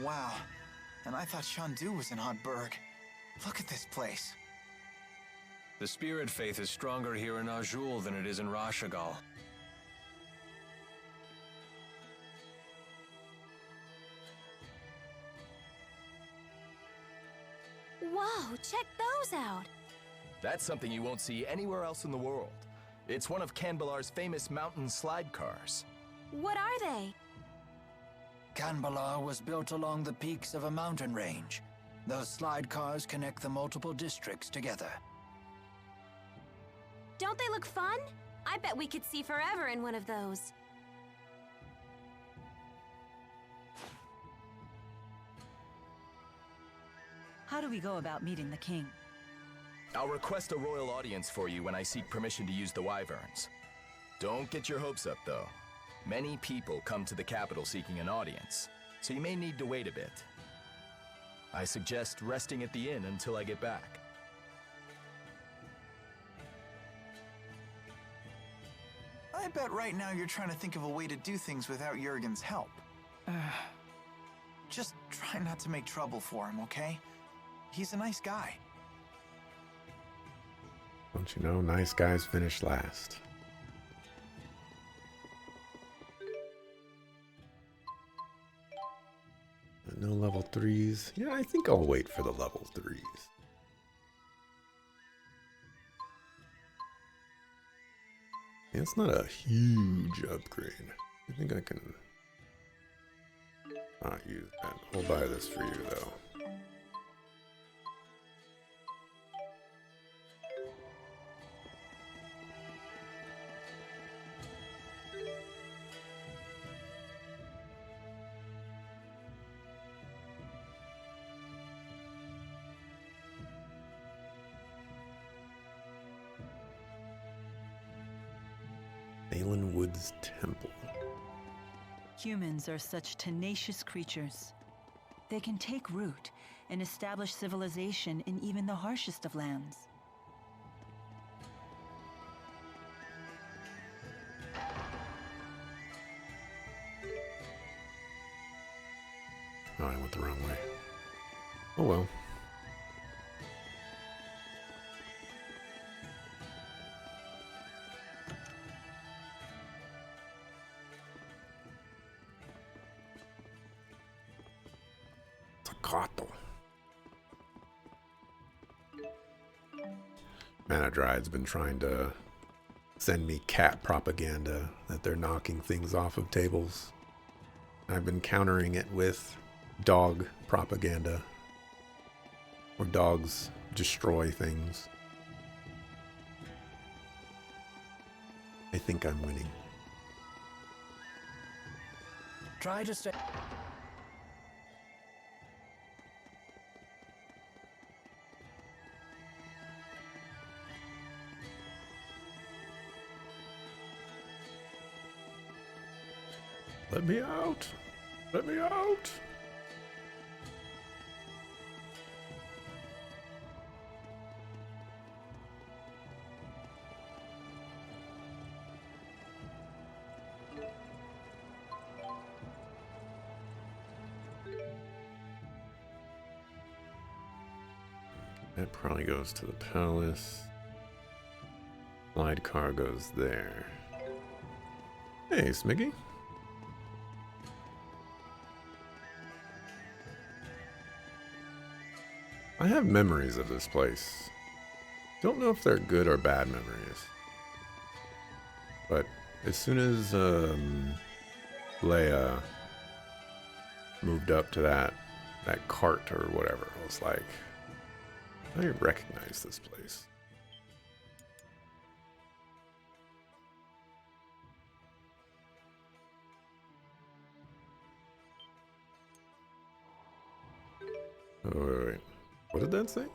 wow. And I thought Shandu was in Hotburg. Look at this place. The spirit faith is stronger here in Azul than it is in Rashagal. Whoa, check those out. That's something you won't see anywhere else in the world. It's one of Kanbalar's famous mountain slide cars. What are they? Kanbalar was built along the peaks of a mountain range. Those slide cars connect the multiple districts together. Don't they look fun? I bet we could see forever in one of those. How do we go about meeting the king? I'll request a royal audience for you when I seek permission to use the wyverns. Don't get your hopes up, though. Many people come to the capital seeking an audience, so you may need to wait a bit. I suggest resting at the inn until I get back. I bet right now you're trying to think of a way to do things without Jurgen's help. Just try not to make trouble for him, okay? He's a nice guy. Don't you know, nice guys finish last. No level 3s. Yeah, I think I'll wait for the level 3s. Yeah, it's not a huge upgrade. I think I can not use that. I'll buy this for you, though. Wood's Temple. Humans are such tenacious creatures. They can take root and establish civilization in even the harshest of lands. Oh, I went the wrong way. Oh well. Manadride's been trying to send me cat propaganda that they're knocking things off of tables. I've been countering it with dog propaganda, where dogs destroy things. I think I'm winning. Try to stay. Let me out! Let me out! That probably goes to the palace. Slide car goes there. Hey, Smiggy. I have memories of this place. Don't know if they're good or bad memories. But as soon as Leia moved up to that cart or whatever, I was like, I recognize this place. Oh, wait. What did that say?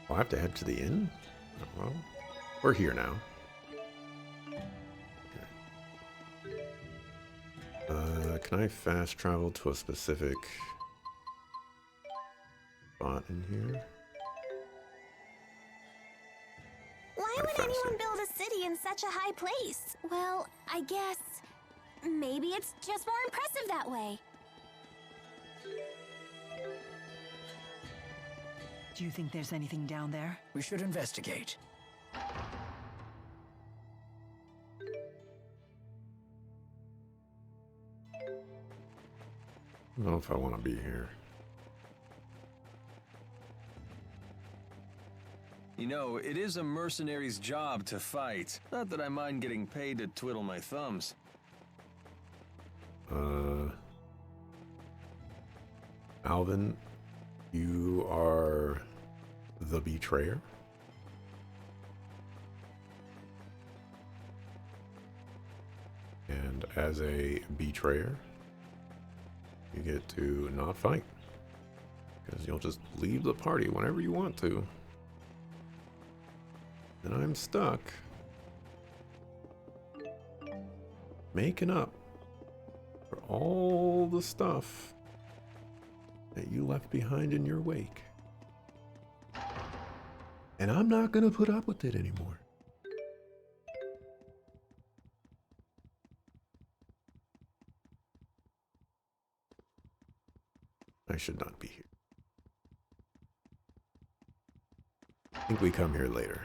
I'll have to head to the inn? Oh, well, we're here now. Okay. Can I fast travel to a specific spot in here? Why would anyone build a city in such a high place? Well, I guess maybe it's just more impressive that way. Do you think there's anything down there? We should investigate. I don't know if I want to be here. You know, it is a mercenary's job to fight. Not that I mind getting paid to twiddle my thumbs. Alvin, you are the betrayer? And as a betrayer, you get to not fight. Because you'll just leave the party whenever you want to. And I'm stuck making up for all the stuff that you left behind in your wake. And I'm not gonna put up with it anymore. I should not be here. I think we come here later.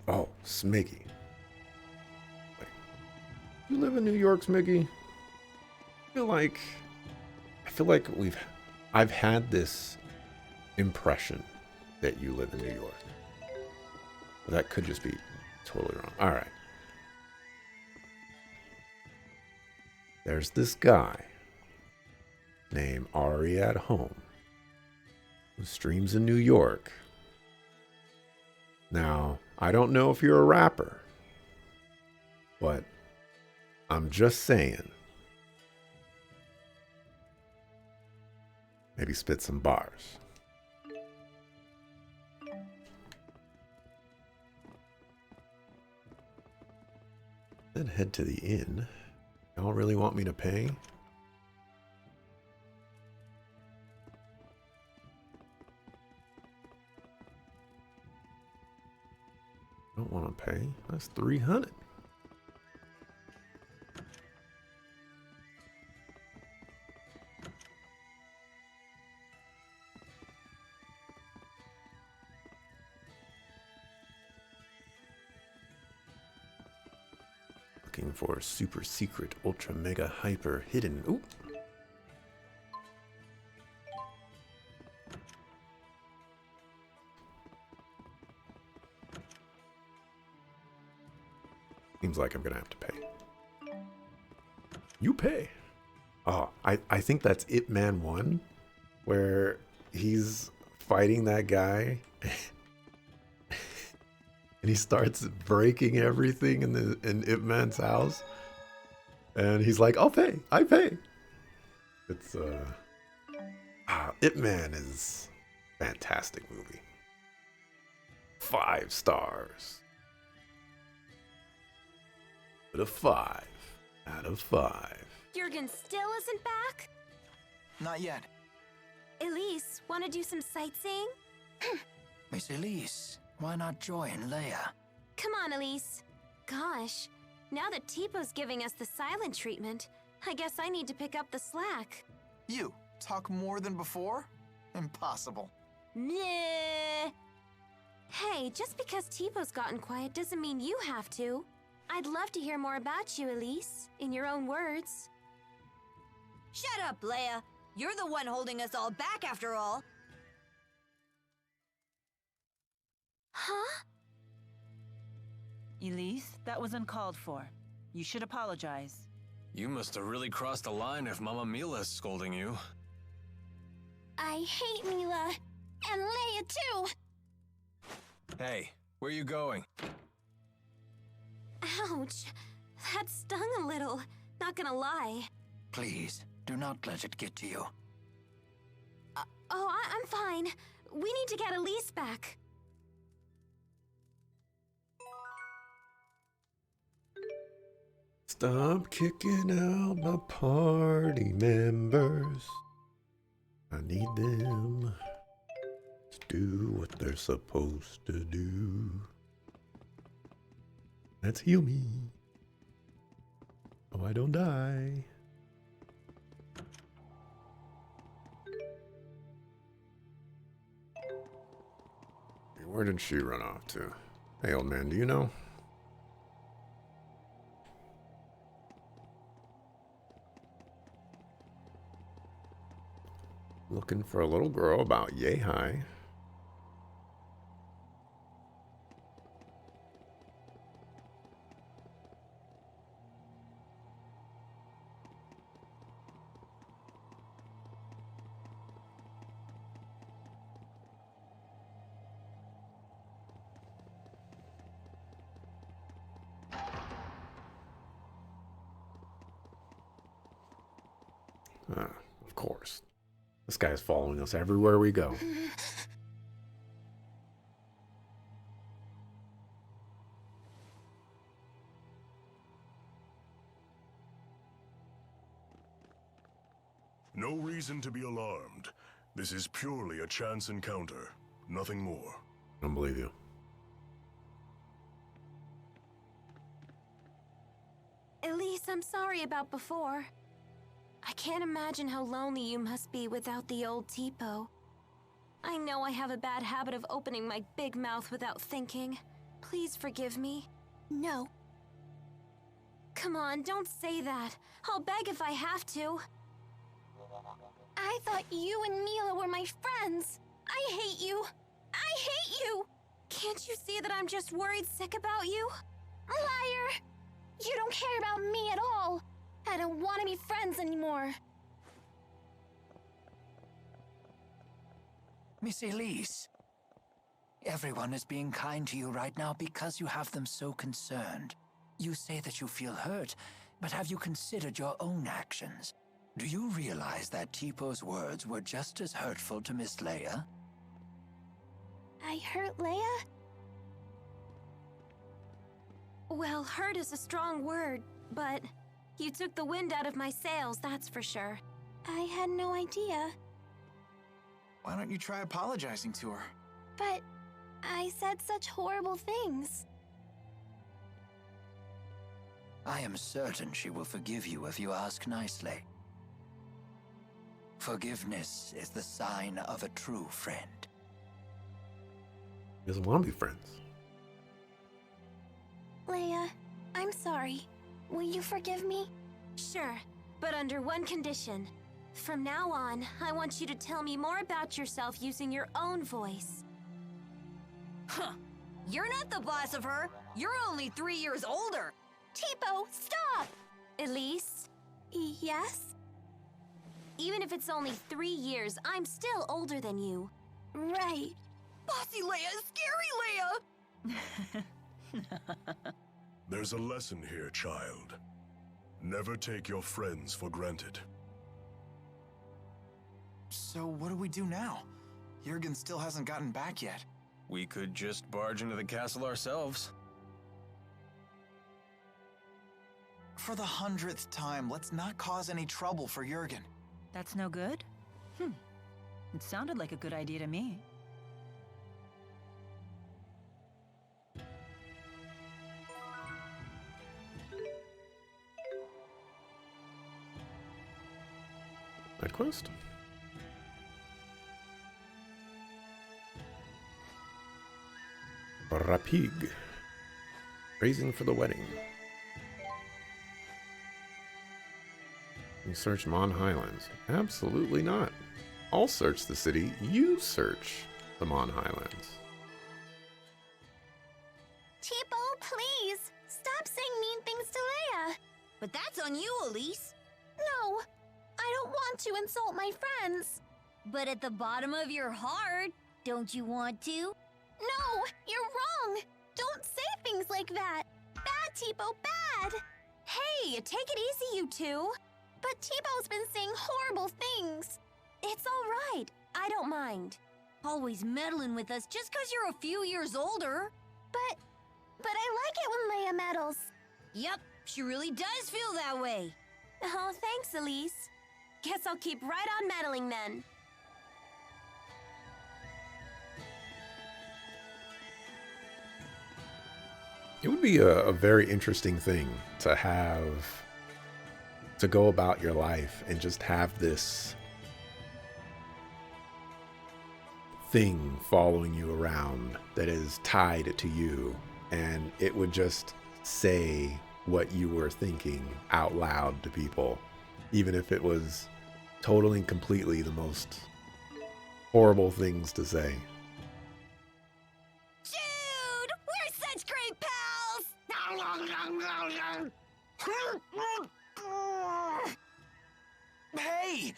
Oh, Smiggy. Wait. You live in New York, Smiggy? I feel like I've had this impression that you live in New York. But that could just be totally wrong. All right. There's this guy named Ari at Home who streams in New York. Now, I don't know if you're a rapper, but I'm just saying. Maybe spit some bars. Then head to the inn. Y'all really want me to pay? Don't want to pay. That's 300. Looking for a super secret, ultra mega hyper hidden. Ooh. Seems like I'm gonna have to pay. You pay. Oh, I think that's Ip Man 1, where he's fighting that guy and he starts breaking everything in Ip Man's house. And he's like, I'll pay. I pay. It's Ip Man is a fantastic movie. 5 stars. A 5 out of 5. Jurgen still isn't back? Not yet. Elise, want to do some sightseeing? Miss Elise, why not join Leia? Come on, Elise. Gosh, now that Tipo's giving us the silent treatment, I guess I need to pick up the slack. You talk more than before? Impossible. Nah. Hey, just because Tipo's gotten quiet doesn't mean you have to. I'd love to hear more about you, Elise, in your own words. Shut up, Leia. You're the one holding us all back, after all. Huh? Elise, that was uncalled for. You should apologize. You must have really crossed the line if Mama Mila's scolding you. I hate Mila. And Leia, too. Hey, where you going? Ouch. That stung a little. Not gonna lie. Please, do not let it get to you. I'm fine. We need to get Elise back. Stop kicking out my party members. I need them to do what they're supposed to do. That's heal me. Oh, I don't die. Where did she run off to? Hey, old man, do you know? Looking for a little girl about yay high. Of course. This guy's following us everywhere we go. No reason to be alarmed. This is purely a chance encounter. Nothing more. I don't believe you. Elise, I'm sorry about before. I can't imagine how lonely you must be without the old Tipo. I know I have a bad habit of opening my big mouth without thinking. Please forgive me. No. Come on, don't say that. I'll beg if I have to. I thought you and Mila were my friends. I hate you. I hate you! Can't you see that I'm just worried sick about you? Liar! You don't care about me at all. I don't want to be friends anymore. Miss Elise, everyone is being kind to you right now because you have them so concerned. You say that you feel hurt, but have you considered your own actions? Do you realize that Tipo's words were just as hurtful to Miss Leia? I hurt Leia? Well, hurt is a strong word, but you took the wind out of my sails, that's for sure. I had no idea. Why don't you try apologizing to her? But I said such horrible things. I am certain she will forgive you if you ask nicely. Forgiveness is the sign of a true friend. He doesn't want to be friends. Leia, I'm sorry. Will you forgive me? Sure, but under one condition. From now on, I want you to tell me more about yourself using your own voice. Huh. You're not the boss of her. You're only 3 years older. Tipo, stop! Elise? Yes? Even if it's only 3 years, I'm still older than you. Right. Bossy Leia, scary Leia! There's a lesson here, child. Never take your friends for granted. So what do we do now? Jurgen still hasn't gotten back yet. We could just barge into the castle ourselves. For the 100th time, let's not cause any trouble for Jurgen. That's no good? It sounded like a good idea to me. Side quest? Rapig. Raising for the wedding. You search Mon Highlands. Absolutely not. I'll search the city. You search the Mon Highlands. Tipo, please! Stop saying mean things to Leia! But that's on you, Elise. No! I don't want to insult my friends! But at the bottom of your heart, don't you want to? No! You're wrong! Don't say things like that! Bad, Tipo, bad! Hey, take it easy, you two. But Tipo's been saying horrible things! It's all right. I don't mind. Always meddling with us just 'cause you're a few years older. But I like it when Leia meddles. Yep, she really does feel that way. Oh, thanks, Elise. Guess I'll keep right on meddling then. would be a very interesting thing to have, to go about your life and just have this thing following you around that is tied to you, and it would just say what you were thinking out loud to people, even if it was totally and completely the most horrible things to say. Dude, we're such great pals! Hey!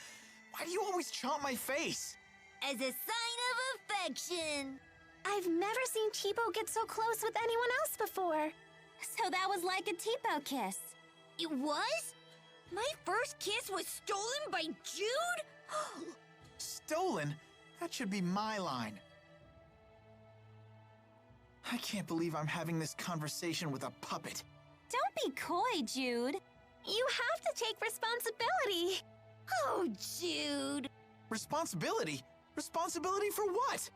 Why do you always chomp my face? As a sign of affection. I've never seen Tipo get so close with anyone else before. So that was like a Tipo kiss. It was? My first kiss was stolen by Jude? Stolen? That should be my line. I can't believe I'm having this conversation with a puppet. Don't be coy, Jude. You have to take responsibility. Oh, Jude. Responsibility? Responsibility for what?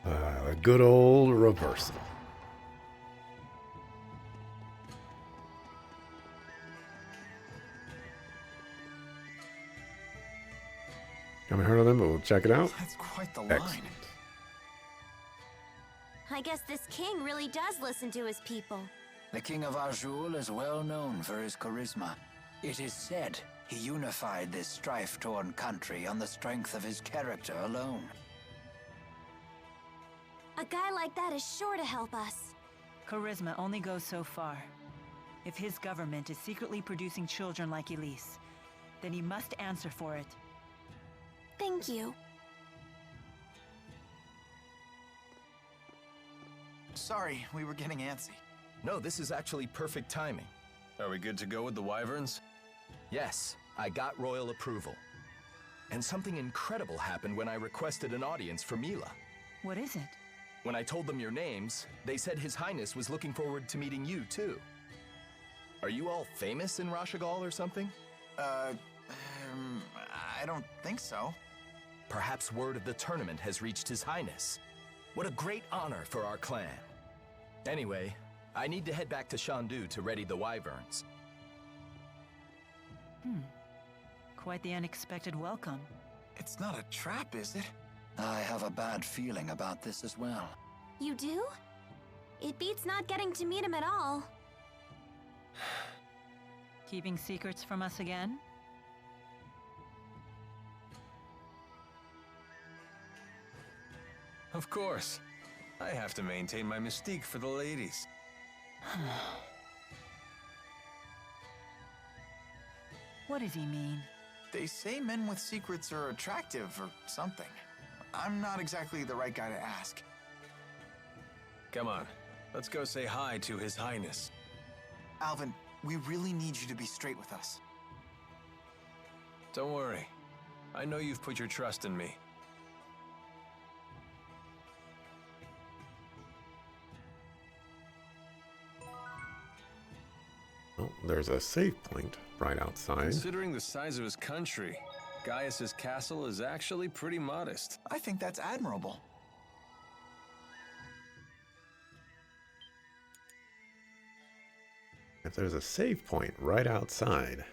A good old reversal. Haven't heard of them, but we'll check it out. That's quite the line. Excellent. I guess this king really does listen to his people. The King of Azul is well known for his charisma. It is said he unified this strife-torn country on the strength of his character alone. A guy like that is sure to help us. Charisma only goes so far. If his government is secretly producing children like Elise, then he must answer for it. Thank you. Sorry, we were getting antsy. No, this is actually perfect timing. Are we good to go with the wyverns? Yes, I got royal approval. And something incredible happened when I requested an audience for Mila. What is it? When I told them your names, they said His Highness was looking forward to meeting you, too. Are you all famous in Rashagal or something? I don't think so. Perhaps word of the tournament has reached His Highness. What a great honor for our clan. Anyway, I need to head back to Shandu to ready the wyverns. Quite the unexpected welcome. It's not a trap, is it? I have a bad feeling about this as well. You do? It beats not getting to meet him at all. Keeping secrets from us again? Of course. I have to maintain my mystique for the ladies. What does he mean? They say men with secrets are attractive or something. I'm not exactly the right guy to ask. Come on, let's go say hi to His Highness. Alvin, we really need you to be straight with us. Don't worry. I know you've put your trust in me. Oh, there's a save point right outside. Considering the size of his country, Gaius's castle is actually pretty modest. I think that's admirable. If there's a save point right outside,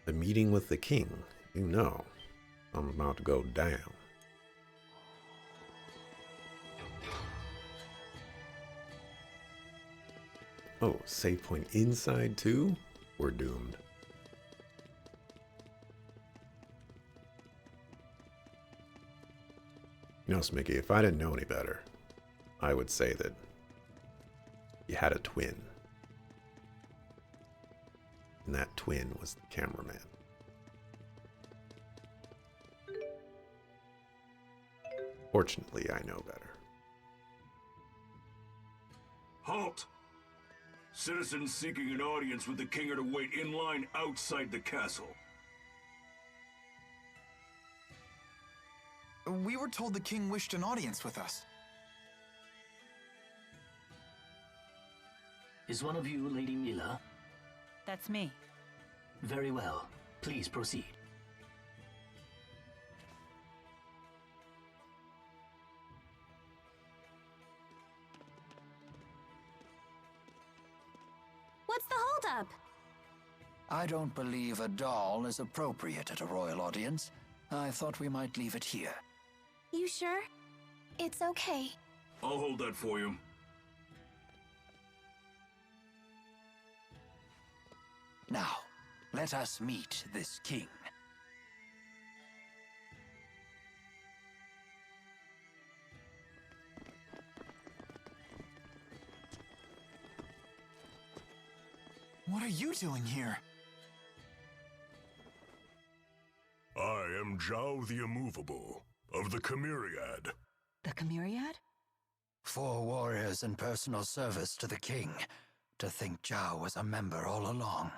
the meeting with the king, you know I'm about to go down. Oh, save point inside too? We're doomed. You know, Smicky, if I didn't know any better, I would say that you had a twin. And that twin was the cameraman. Fortunately, I know better. Halt! Citizens seeking an audience with the king are to wait in line outside the castle. We were told the king wished an audience with us. Is one of you Lady Mila? That's me. Very well. Please proceed. up? I don't believe a doll is appropriate at a royal audience. I thought we might leave it here. You sure? It's okay. I'll hold that for you. Now, let us meet this king. What are you doing here? I am Zhao the Immovable, of the Chimeriad. The Chimeriad? 4 warriors in personal service to the king. To think Zhao was a member all along.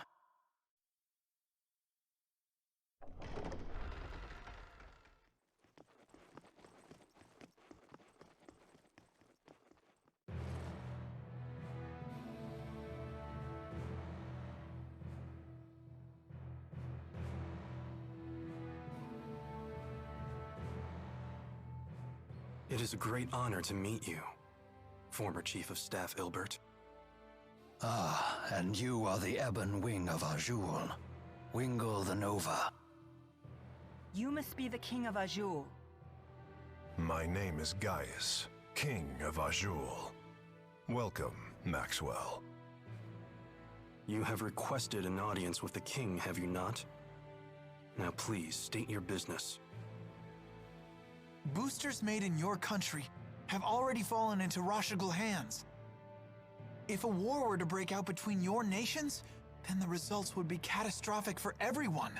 It is a great honor to meet you, former Chief of Staff Ilbert. Ah, and you are the Ebon Wing of Azul. Wingle the Nova. You must be the King of Azul. My name is Gaius, King of Azul. Welcome, Maxwell. You have requested an audience with the king, have you not? Now please, state your business. Boosters made in your country have already fallen into Rashagal hands. If a war were to break out between your nations, then the results would be catastrophic for everyone.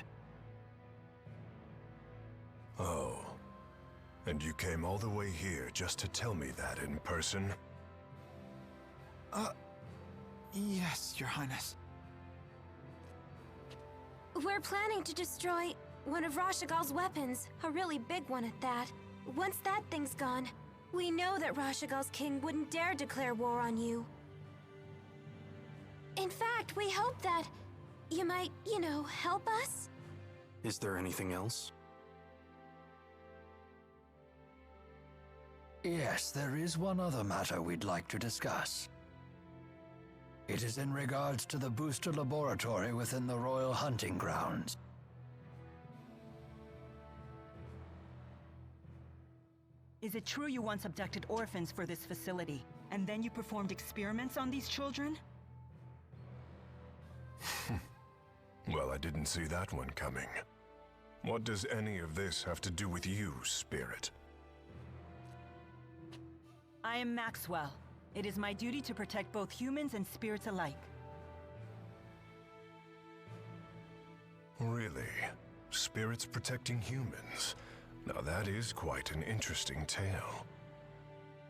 Oh. And you came all the way here just to tell me that in person? Yes, Your Highness. We're planning to destroy one of Rashagal's weapons, a really big one at that. Once that thing's gone, we know that Rashagal's king wouldn't dare declare war on you. In fact, we hope that you might, help us? Is there anything else? Yes, there is one other matter we'd like to discuss. It is in regards to the booster laboratory within the Royal Hunting Grounds. Is it true you once abducted orphans for this facility, and then you performed experiments on these children? Well, I didn't see that one coming. What does any of this have to do with you, Spirit? I am Maxwell. It is my duty to protect both humans and spirits alike. Really? Spirits protecting humans? Now that is quite an interesting tale.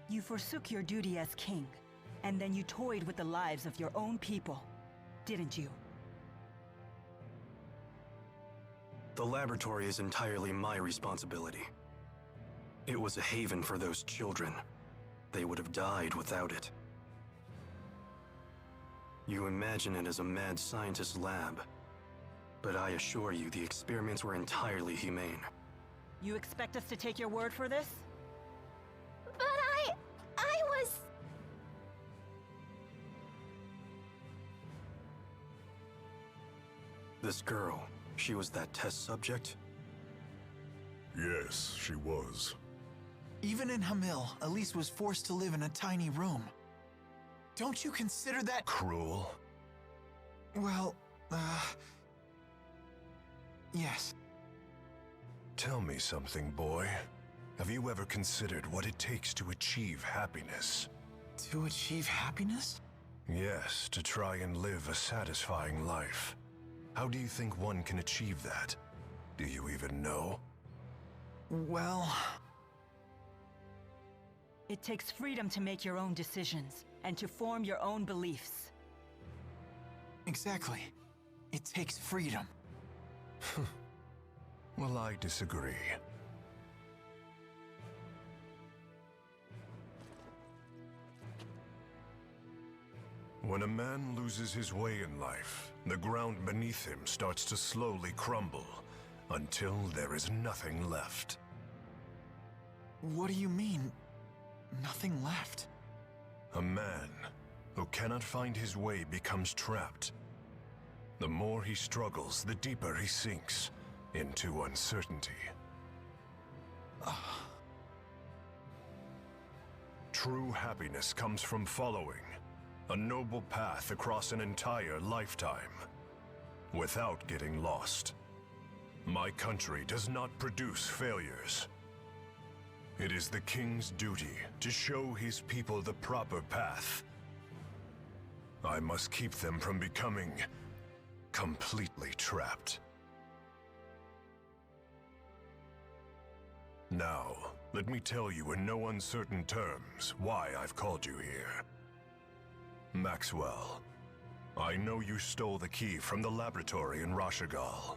You forsook your duty as king, and then you toyed with the lives of your own people, didn't you? The laboratory is entirely my responsibility. It was a haven for those children. They would have died without it. You imagine it as a mad scientist's lab, but I assure you the experiments were entirely humane. You expect us to take your word for this? But I was... This girl, she was that test subject? Yes, she was. Even in Hamil, Elise was forced to live in a tiny room. Don't you consider that cruel? Well, yes. Tell me something, boy. Have you ever considered what it takes to achieve happiness? To achieve happiness? Yes, to try and live a satisfying life. How do you think one can achieve that? Do you even know? Well... It takes freedom to make your own decisions, and to form your own beliefs. Exactly. It takes freedom. Well, I disagree. When a man loses his way in life, the ground beneath him starts to slowly crumble, until there is nothing left. What do you mean, nothing left? A man who cannot find his way becomes trapped. The more he struggles, the deeper he sinks into uncertainty. True happiness comes from following a noble path across an entire lifetime without getting lost. My country does not produce failures. It is the king's duty to show his people the proper path. I must keep them from becoming completely trapped. Now, let me tell you in no uncertain terms why I've called you here. Maxwell, I know you stole the key from the laboratory in Rashagal.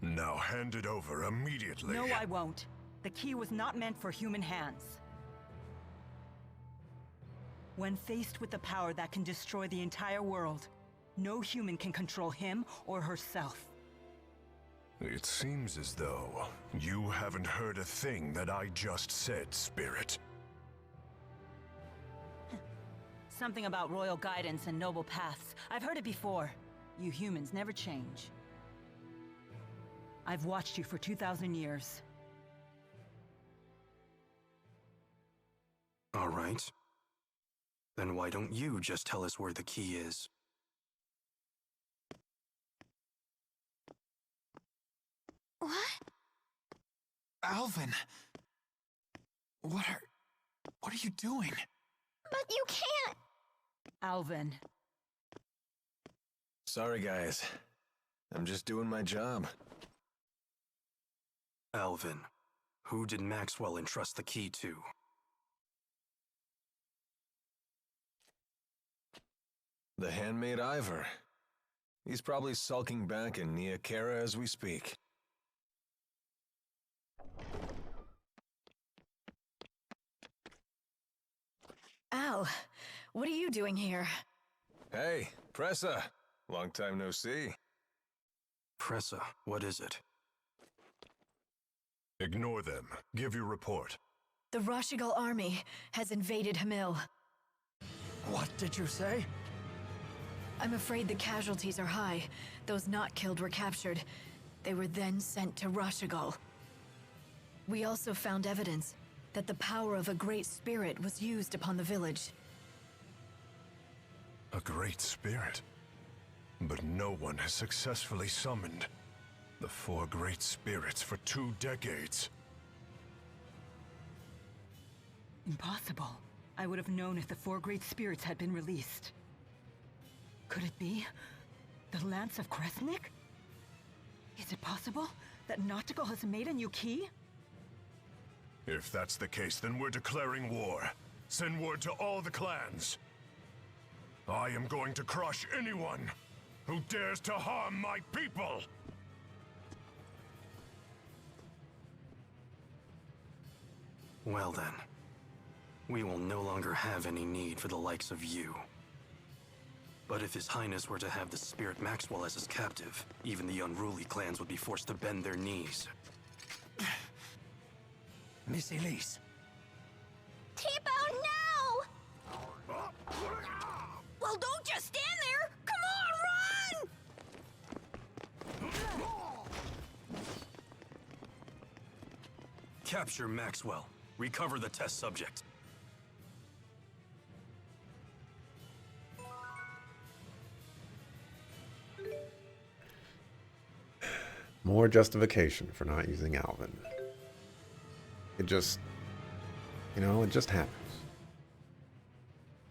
Now hand it over immediately. No, I won't. The key was not meant for human hands. When faced with the power that can destroy the entire world, no human can control him or herself. It seems as though you haven't heard a thing that I just said, Spirit. Something about royal guidance and noble paths. I've heard it before. You humans never change. I've watched you for 2,000 years. All right. Then why don't you just tell us where the key is? What? Alvin! What are you doing? But you can't! Alvin. Sorry, guys. I'm just doing my job. Alvin, who did Maxwell entrust the key to? The handmaid Ivor. He's probably sulking back in Nia Kara as we speak. Al, what are you doing here? Hey, Pressa. Long time no see. Pressa, what is it? Ignore them. Give your report. The Rashigal army has invaded Hamil. What did you say? I'm afraid the casualties are high. Those not killed were captured. They were then sent to Rashigal. We also found evidence that the power of a great spirit was used upon the village. A great spirit? But no one has successfully summoned the 4 great spirits for 2 decades. Impossible. I would have known if the 4 great spirits had been released. Could it be the Lance of Kresnik? Is it possible that Nautical has made a new key? If that's the case, then we're declaring war. Send word to all the clans. I am going to crush anyone who dares to harm my people! Well then, we will no longer have any need for the likes of you. But if His Highness were to have the Spirit Maxwell as his captive, even the unruly clans would be forced to bend their knees. Miss Elise. Tipo, no! Well, don't just stand there! Come on, run! Capture Maxwell. Recover the test subject. More justification for not using Alvin. It just, it just happens.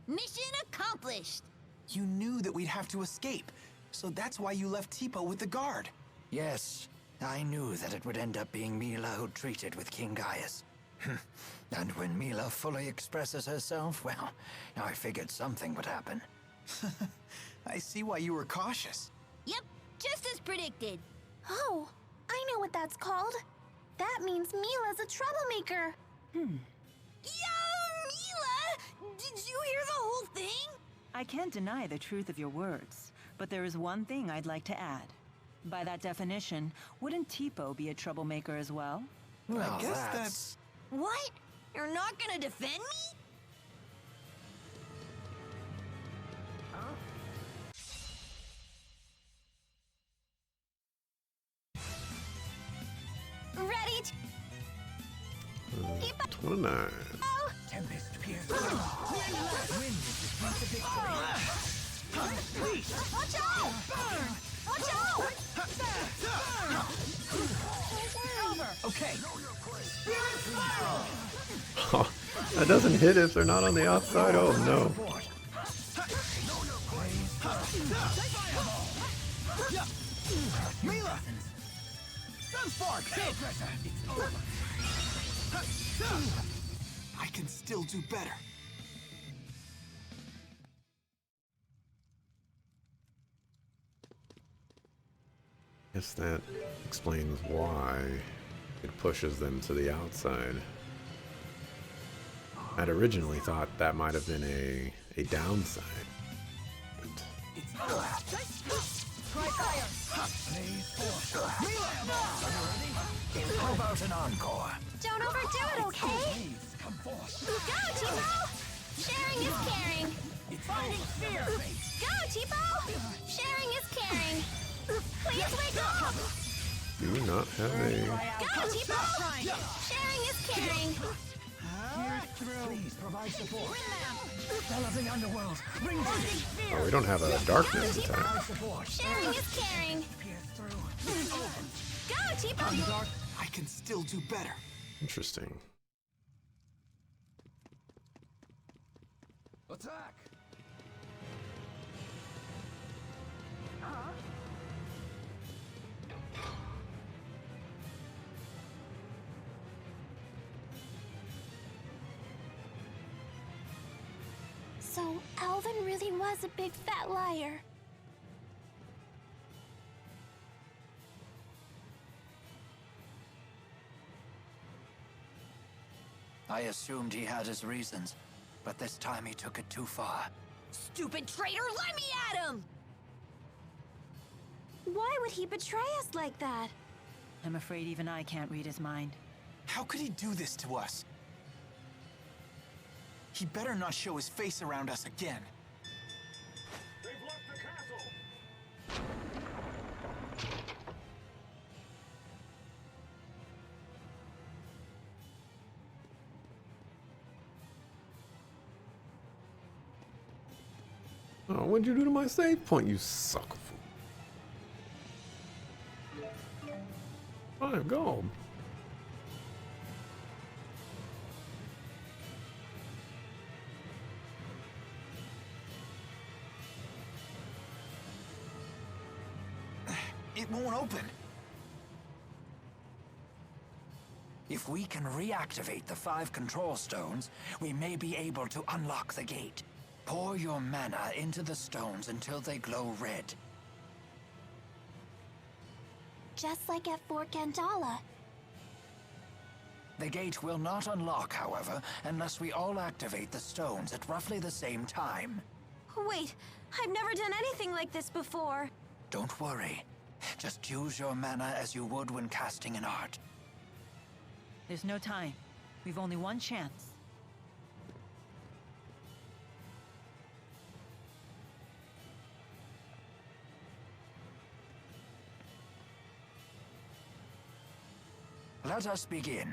Mission accomplished! You knew that we'd have to escape, so that's why you left Tipo with the guard. Yes, I knew that it would end up being Mila who treated with King Gaius. And when Mila fully expresses herself, well, I figured something would happen. I see why you were cautious. Yep, just as predicted. Oh, I know what that's called. That means Mila's a troublemaker. Yeah, Mila! Did you hear the whole thing? I can't deny the truth of your words, but there is one thing I'd like to add. By that definition, wouldn't Tipo be a troublemaker as well? Well, I guess that's... What? You're not gonna defend me? Sweet! 29. Tempest pierced. Wind is the key to victory. Watch out! Burn! Watch out! Okay. Oh, that doesn't hit if they're not on the outside. Oh no. Mila! Sunspark! I can still do better. Guess that explains why it pushes them to the outside. I'd originally thought that might have been a downside. But Try fire. Blaze force. How about an encore? Don't overdo it, okay? Come forth. Go, Tipo! Sharing is caring. Finding fear. Go, Tipo! Sharing is caring. Please wake up! do you not have a... Go, Tipo! Sharing is caring. Please provide support. Spell of the underworld. Bring fear. Oh, we don't have a darkness attack. Sharing is caring. Go, Tipo! I can still do better. Interesting. Attack. So, Alvin really was a big fat liar. I assumed he had his reasons, but this time he took it too far. Stupid traitor, let me at him! Why would he betray us like that? I'm afraid even I can't read his mind. How could he do this to us? He better not show his face around us again. They've left the castle! Oh, what'd you do to my save point, you sucker fool? 5 gold. It won't open. If we can reactivate the 5 control stones, we may be able to unlock the gate. Pour your mana into the stones until they glow red. Just like at Fort Gandala. The gate will not unlock, however, unless we all activate the stones at roughly the same time. Wait, I've never done anything like this before. Don't worry. Just use your mana as you would when casting an art. There's no time. We've only one chance. Let us begin.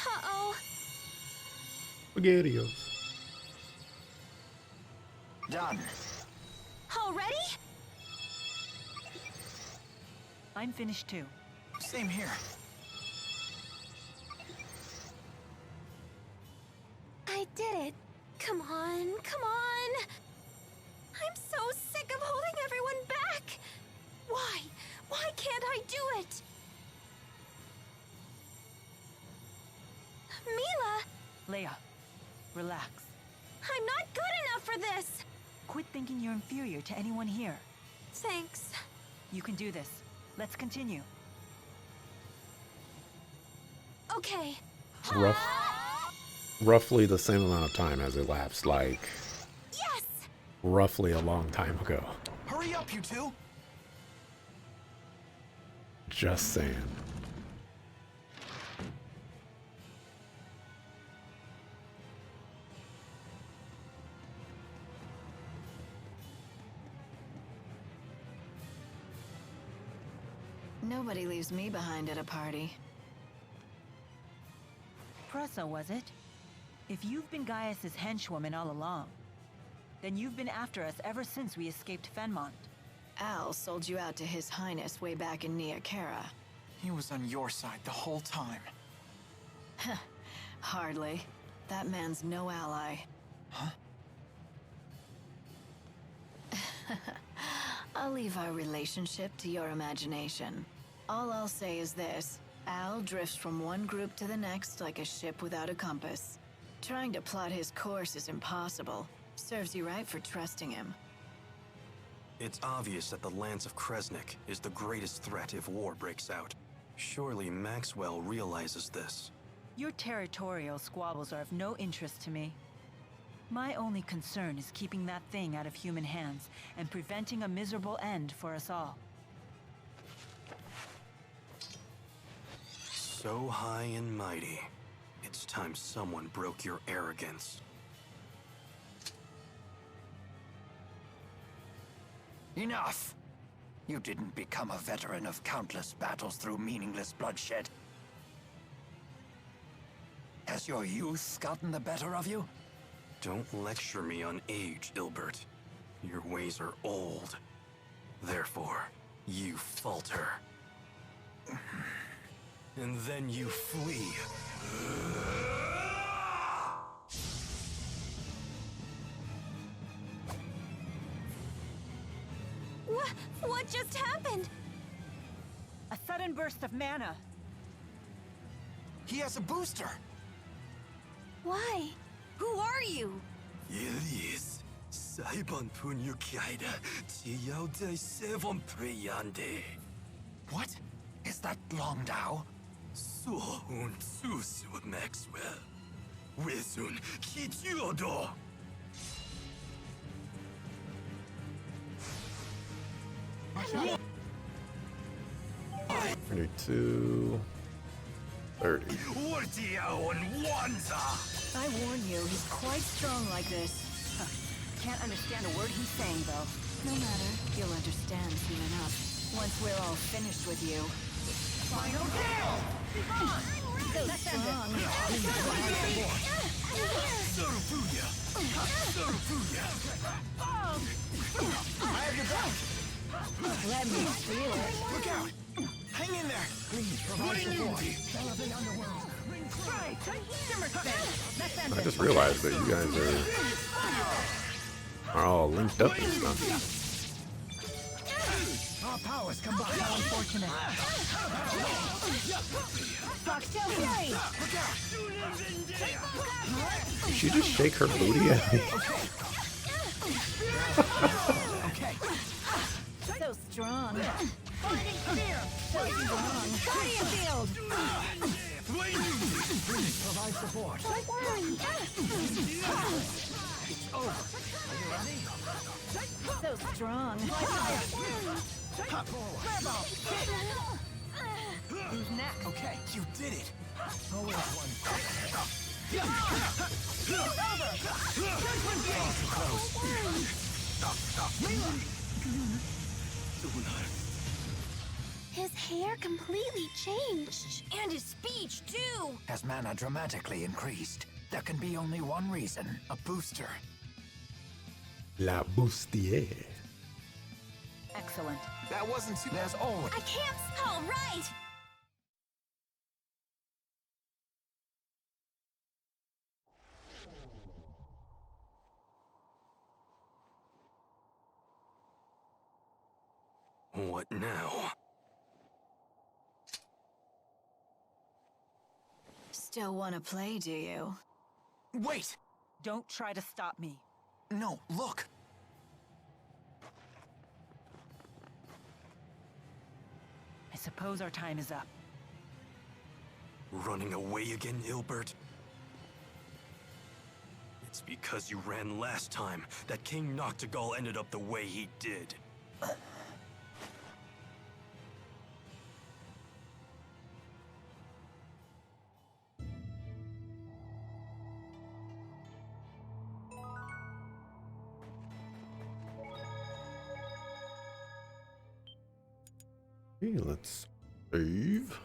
Uh-oh. Spaghettios. Done. Already? I'm finished too. Same here. I did it. Come on, come on. I'm so sick of holding everyone back. Why? Why can't I do it? Mila! Leia, relax. I'm not good enough for this. Quit thinking you're inferior to anyone here. Thanks. You can do this. Let's continue. Okay. Roughly the same amount of time has elapsed, like Yes! roughly a long time ago. Hurry up, you two! Just saying. Nobody leaves me behind at a party. Pressa, was it? If you've been Gaius's henchwoman all along, then you've been after us ever since we escaped Fenmont. Al sold you out to His Highness way back in Nia Khera. He was on your side the whole time. Hardly. That man's no ally. Huh? I'll leave our relationship to your imagination. All I'll say is this. Al drifts from one group to the next like a ship without a compass. Trying to plot his course is impossible. Serves you right for trusting him. It's obvious that the Lance of Kresnik is the greatest threat if war breaks out. Surely Maxwell realizes this. Your territorial squabbles are of no interest to me. My only concern is keeping that thing out of human hands and preventing a miserable end for us all. So high and mighty. It's time someone broke your arrogance. Enough! You didn't become a veteran of countless battles through meaningless bloodshed. Has your youth gotten the better of you? Don't lecture me on age, Ilbert. Your ways are old. Therefore, you falter. And then you flee. What just happened? A sudden burst of mana. He has a booster! Why? Who are you? Ilis, Saibon Punyukaida, Tiyaude Sevon Priyande. What? Is that Longdao? So un Susu Maxwell. Wizun Kityodo. 32, 30. I warn you, he's quite strong like this. Can't understand a word he's saying, though. No matter, you'll understand soon enough. Once we're all finished with you. Final kill! Be gone! So strong. Sarufuya! Sarufuya! I have your back! Let me feel it. Look out! Hang in there! Please provide support. I just realized that you guys are all linked up and stuff. Our powers combine. How unfortunate. Foxtail Fury! Did she just shake her booty at me? Okay. So strong. Fighting Spear! So strong. Guardian Field! Please provide support. Don't worry! It's over. Are you ready? So strong. Hop forward. Who's next? Okay, you did it. Always one. His hair completely changed. And his speech, too. As mana dramatically increased, there can be only one reason. A booster. La bustier. Excellent. That wasn't too... There's always... I can't... All right! What now? Still want to play, do you? Wait! Don't try to stop me. No, look! I suppose our time is up. Running away again, Ilbert? It's because you ran last time that King Noctigal ended up the way he did. Okay, let's Save.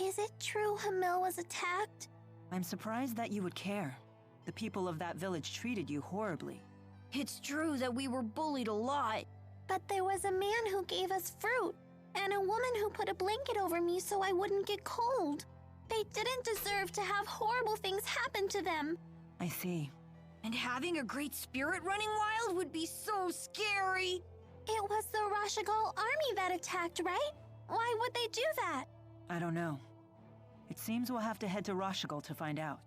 Is it true Hamil was attacked? I'm surprised that you would care. The people of that village treated you horribly. It's true that we were bullied a lot. But there was a man who gave us fruit, and a woman who put a blanket over me so I wouldn't get cold. They didn't deserve to have horrible things happen to them. I see. And having a great spirit running wild would be so scary. It was the Rashigal army that attacked, right? Why would they do that? I don't know. It seems we'll have to head to Rashigal to find out.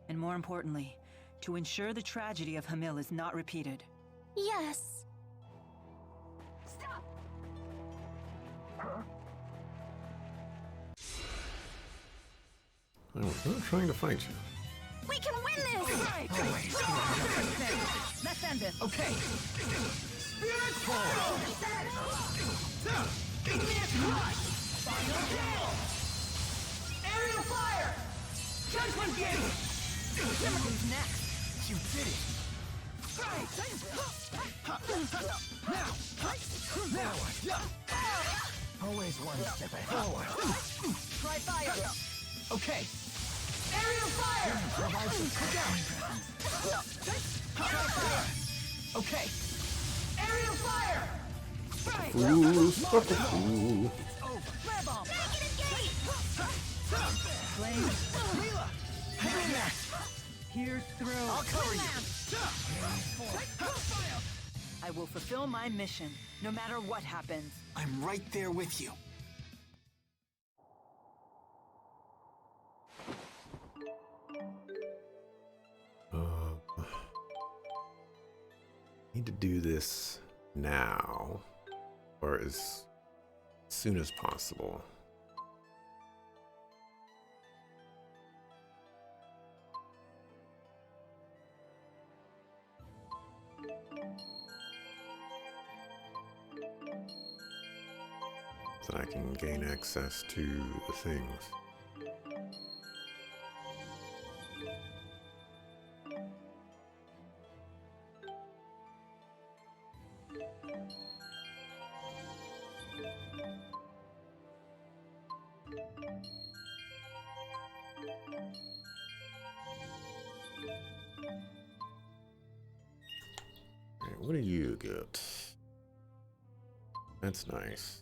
And more importantly, to ensure the tragedy of Hamil is not repeated. Yes. Stop! I was not trying to fight you. We can win this! Right. Let's end this. Okay. Spirit forward! Give me a crush! Final kill! Aerial fire! Judgment gate! Who's next? You did it! Now! Always one step ahead. Forward. Try fire! Okay. Aerial fire! Try fire! Okay. Aerial fire! Ooh, stop it. Ooh. Grab bomb! Negative gate! Flame! Xillia! Hang in there! Pierce through. I'll cover you! I will fulfill my mission, no matter what happens. I'm right there with you. Need to do this now, or as soon as possible. So that I can gain access to the things. Alright, what do you get? That's nice.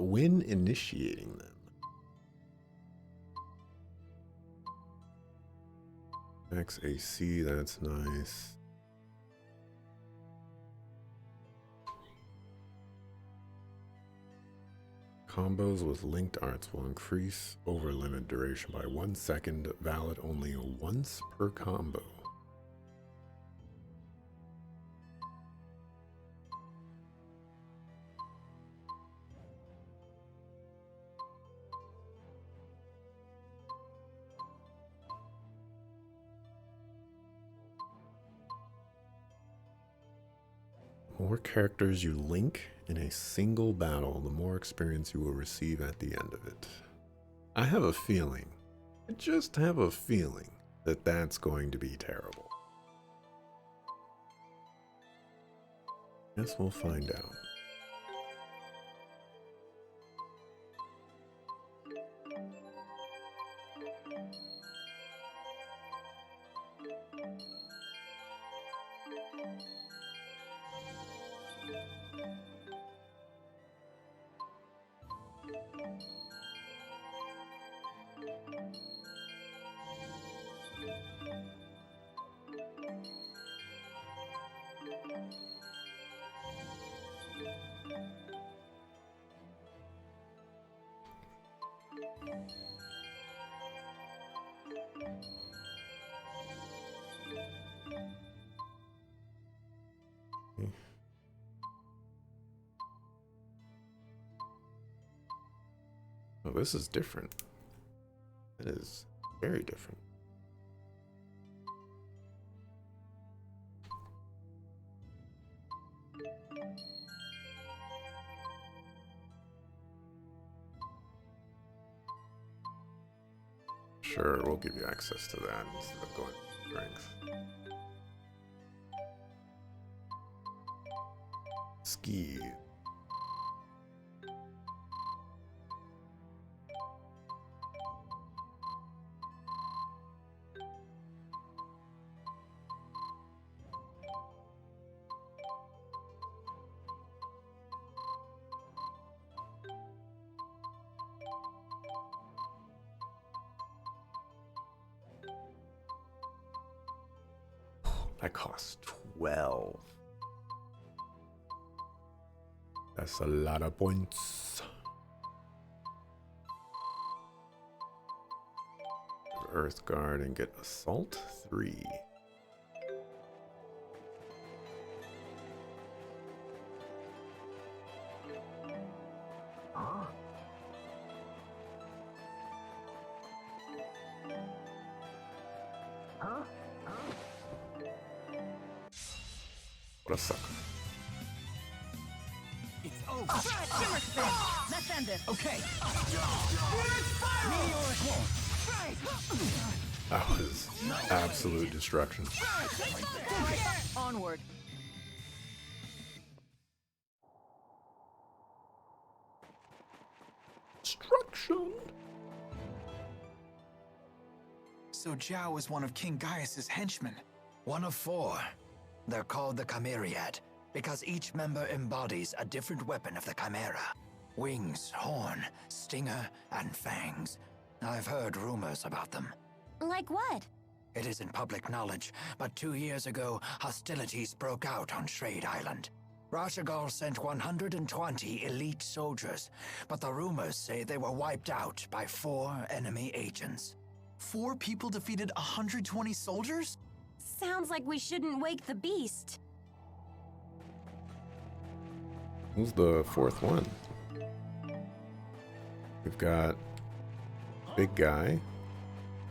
When initiating them. Max AC, that's nice. Combos with linked arts will increase over limit duration by 1 second, valid only once per combo. The more characters you link in a single battle, the more experience you will receive at the end of it. I have a feeling, I just have a feeling that that's going to be terrible. Guess we'll find out. Oh, this is different. It is very different. Sure, we'll give you access to that instead of going strength. Ski. That costs 12. That's a lot of points. Earth Guard and get Assault 3. What a sucker. It's over. Shimmer spin. Let's end this. Okay. Meteoric launch. That was absolute destruction. Onward. Destruction. So Zhao is one of King Gaius's henchmen. One of 4. They're called the Chimeriad because each member embodies a different weapon of the Chimera. Wings, horn, stinger, and fangs. I've heard rumors about them. Like what? It isn't public knowledge, but 2 years ago, hostilities broke out on Shrade Island. Rashagal sent 120 elite soldiers, but the rumors say they were wiped out by 4 enemy agents. 4 people defeated 120 soldiers? Sounds like we shouldn't wake the beast. Who's the 4th one? We've got Big Guy.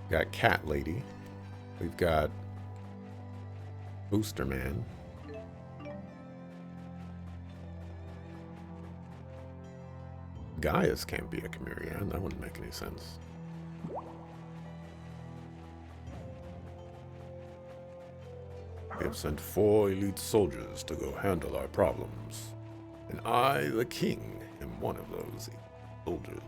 We've got Cat Lady. We've got Booster Man. Gaius can't be a Chimerian. That wouldn't make any sense. We have sent 4 elite soldiers to go handle our problems. And I, the king, am one of those soldiers.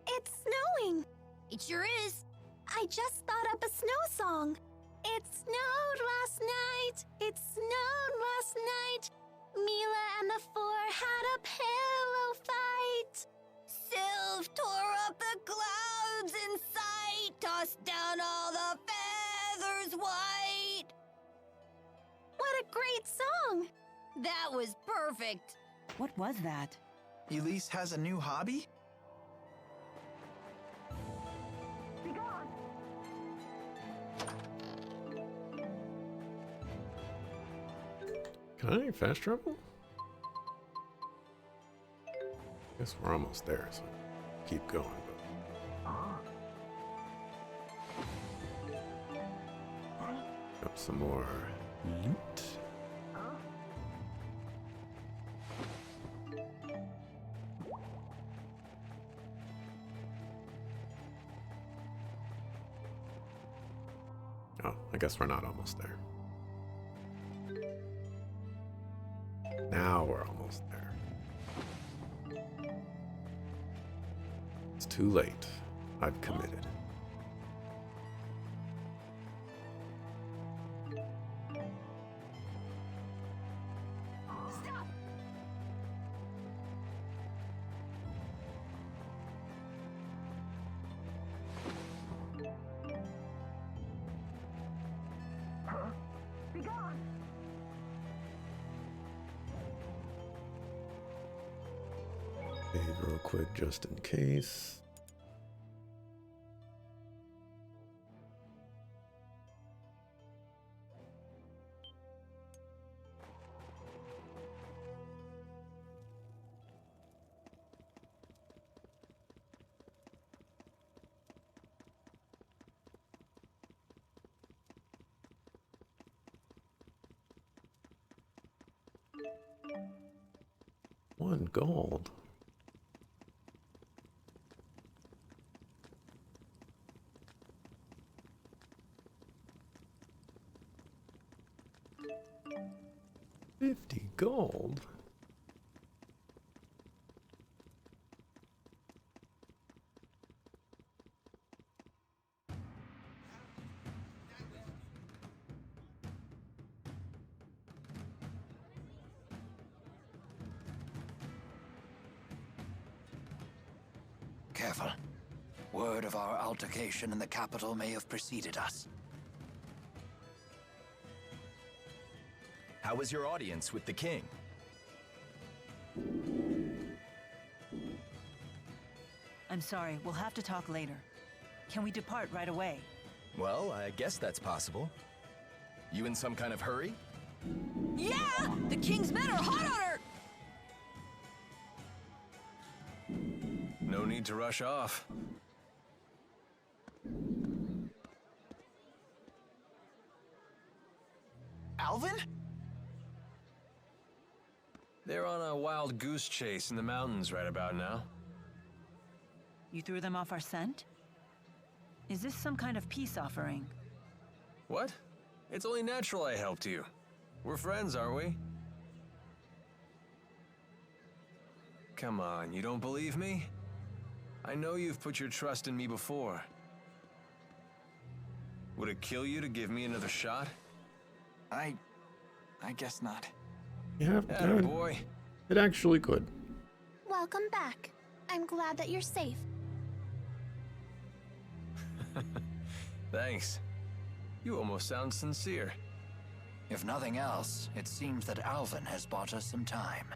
It's snowing. It sure is. I just thought up a snow song. It snowed last night. It snowed last night. Mila and the 4 had a pillow fight. Sylph tore up the clouds in sight, tossed down all the feathers white. What a great song. That was perfect. What was that? Elise has a new hobby? Can I fast travel? Guess we're almost there, so keep going. Got some more loot. Oh, I guess we're not almost there. Now we're almost there. It's too late. I've committed. Stop. Be gone. Save real quick just in case. One gold. 50 gold? Careful. Word of our altercation in the capital may have preceded us. How was your audience with the king? I'm sorry, we'll have to talk later. Can we depart right away? Well, I guess that's possible. You in some kind of hurry? Yeah! The king's men are hot on her! No need to rush off. Alvin? They're on a wild goose chase in the mountains right about now. You threw them off our scent? Is this some kind of peace offering? What? It's only natural I helped you. We're friends, aren't we? Come on, you don't believe me? I know you've put your trust in me before. Would it kill you to give me another shot? I guess not. Yeah, boy. It actually could. Welcome back. I'm glad that you're safe. Thanks. You almost sound sincere. If nothing else, it seems that Alvin has bought us some time.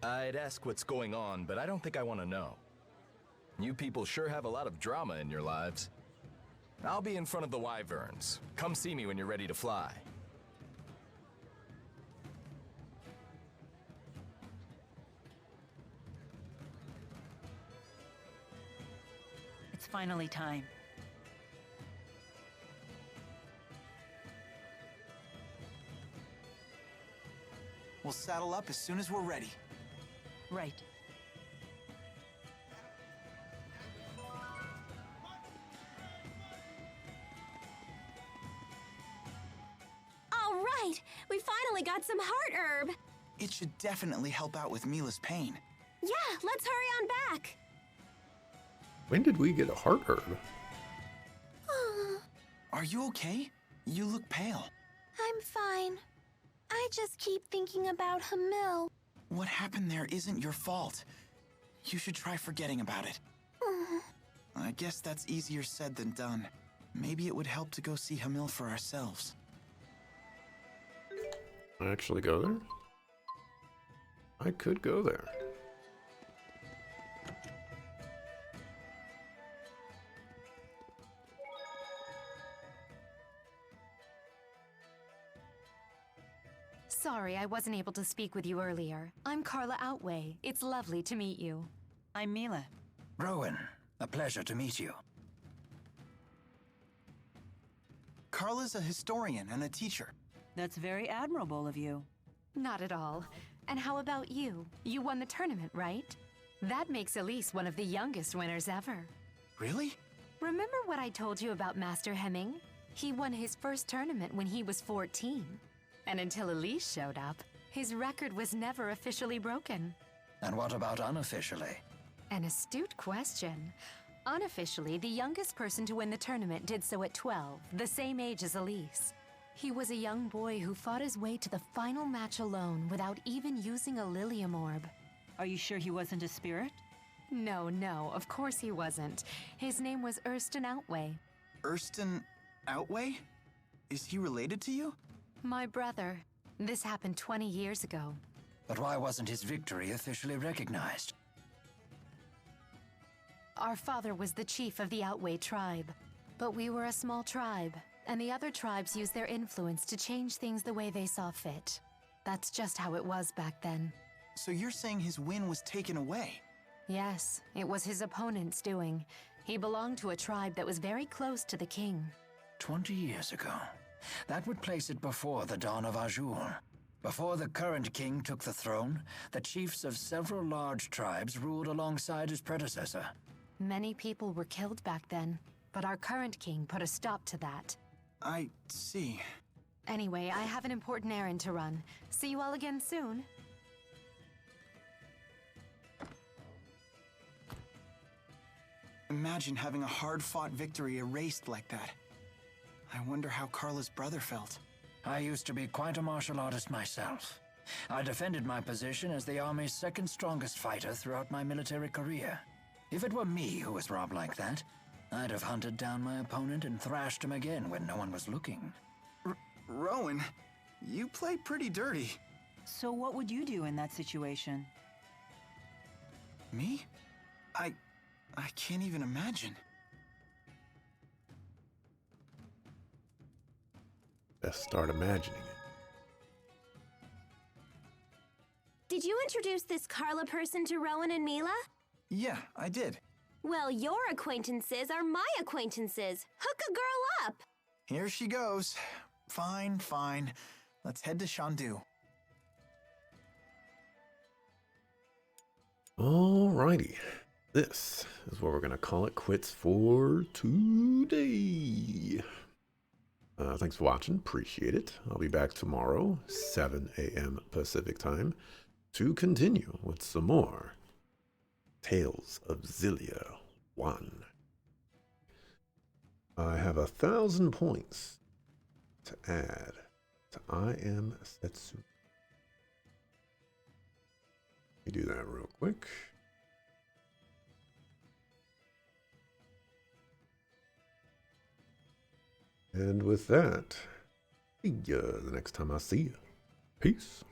I'd ask what's going on, but I don't think I want to know. You people sure have a lot of drama in your lives. I'll be in front of the Wyverns. Come see me when you're ready to fly. It's finally time. We'll saddle up as soon as we're ready. Right. All right! We finally got some heart herb! It should definitely help out with Mila's pain. Yeah, let's hurry on back! When did we get a heart herb? Are you okay? You look pale. I'm fine. I just keep thinking about Hamil. What happened there isn't your fault. You should try forgetting about it. I guess that's easier said than done. Maybe it would help to go see Hamil for ourselves. Actually go there? I could go there. Sorry, I wasn't able to speak with you earlier. I'm Carla Outway. It's lovely to meet you. I'm Mila. Rowan, a pleasure to meet you. Carla's a historian and a teacher. That's very admirable of you. Not at all. And how about you? You won the tournament, right? That makes Elise one of the youngest winners ever. Really? Remember what I told you about Master Hemming? He won his first tournament when he was 14. And until Elise showed up, his record was never officially broken. And what about unofficially? An astute question. Unofficially, the youngest person to win the tournament did so at 12, the same age as Elise. He was a young boy who fought his way to the final match alone without even using a Lilium orb. Are you sure he wasn't a spirit? No, of course he wasn't. His name was Erston Outway. Erston Outway? Is he related to you? My brother. This happened 20 years ago. But why wasn't his victory officially recognized? Our father was the chief of the Outway tribe. But we were a small tribe, and the other tribes used their influence to change things the way they saw fit. That's just how it was back then. So you're saying his win was taken away? Yes, it was his opponent's doing. He belonged to a tribe that was very close to the king. 20 years ago. That would place it before the dawn of Azure. Before the current king took the throne, the chiefs of several large tribes ruled alongside his predecessor. Many people were killed back then, but our current king put a stop to that. I see. Anyway, I have an important errand to run. See you all again soon. Imagine having a hard-fought victory erased like that. I wonder how Carla's brother felt. I used to be quite a martial artist myself. I defended my position as the Army's second strongest fighter throughout my military career. If it were me who was robbed like that, I'd have hunted down my opponent and thrashed him again when no one was looking. Rowan, you play pretty dirty. So what would you do in that situation? Me? I can't even imagine. Best start imagining it. Did you introduce this Carla person to Rowan and Mila? Yeah, I did. Well, your acquaintances are my acquaintances. Hook a girl up! Here she goes. Fine, fine. Let's head to Shandu. Alrighty. This is what we're going to call it quits for today. Thanks for watching. Appreciate it. I'll be back tomorrow, 7 a.m. Pacific time, to continue with some more Tales of Xillia 1. I have 1,000 points to add to I Am Setsu. Let me do that real quick. And with that, see ya the next time I see you. Peace.